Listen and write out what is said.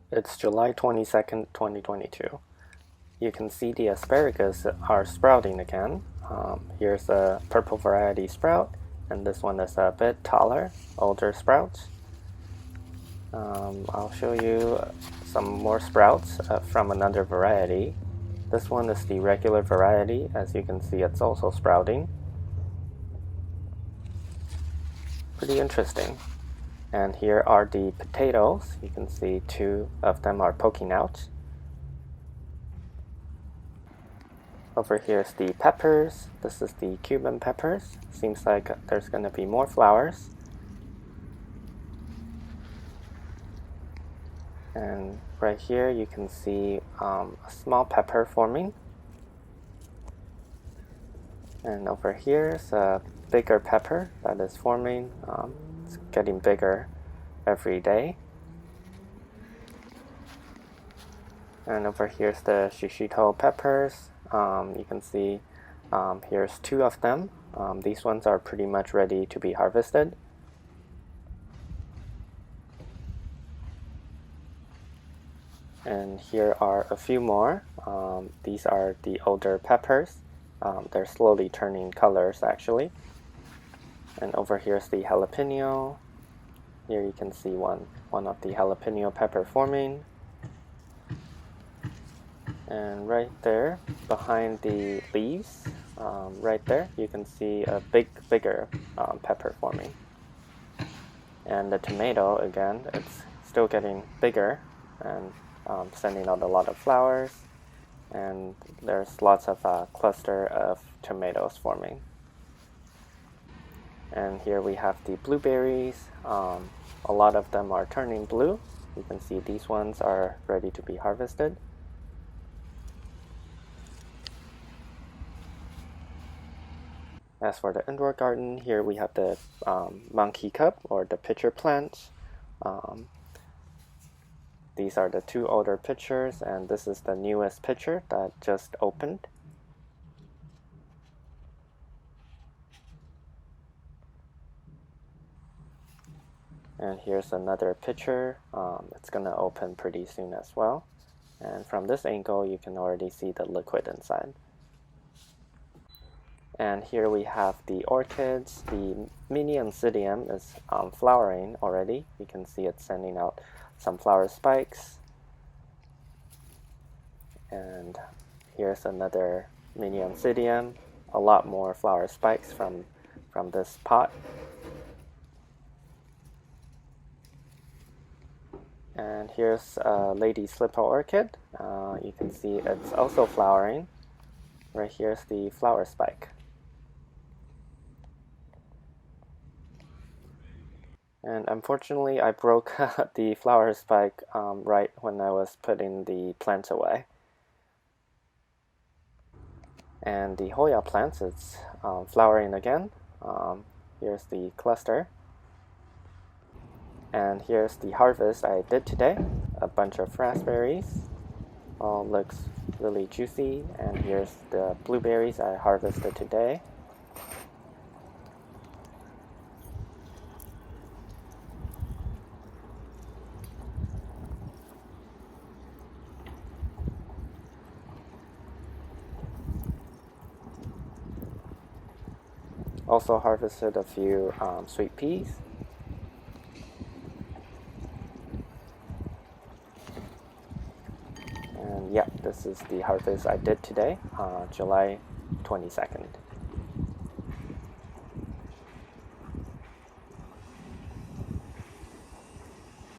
It's July 22nd, 2022. You can see the asparagus are sprouting again. Here's a purple variety sprout, and this one is a bit taller, older sprouts. I'll show you some more sprouts from another variety. This one is the regular variety. As you can see, it's also sprouting. Pretty interesting. And here are the potatoes. You can see two of them are poking out. Over here is the peppers. This is the Cuban peppers. Seems like there's going to be more flowers. And right here you can see a small pepper forming. And over here is a bigger pepper that is forming. It's getting bigger every day. And over here's the shishito peppers. You can see here's two of them. These ones are pretty much ready to be harvested. And here are a few more. These are the older peppers. They're slowly turning colors actually. And over here's the jalapeno. Here you can see one of the jalapeno pepper forming. And right there, behind the leaves, right there, you can see a bigger pepper forming. And the tomato, again, it's still getting bigger and sending out a lot of flowers. And there's lots of cluster of tomatoes forming. And here we have the blueberries. A lot of them are turning blue. You can see these ones are ready to be harvested. As for the indoor garden, here we have the monkey cup or the pitcher plants. These are the two older pitchers, and this is the newest pitcher that just opened. And here's another pitcher. It's gonna open pretty soon as well. And from this angle, you can already see the liquid inside. And here we have the orchids. The mini oncidium is flowering already. You can see it sending out some flower spikes. And here's another mini oncidium. A lot more flower spikes from this pot. And here's a lady slipper orchid. You can see it's also flowering. Right here's the flower spike. And unfortunately, I broke the flower spike right when I was putting the plants away. And the hoya plants, it's flowering again. Here's the cluster. And here's the harvest I did today. A bunch of raspberries. All looks really juicy. And here's the blueberries I harvested today. Also harvested a few sweet peas. And yeah, this is the harvest I did today, July 22nd.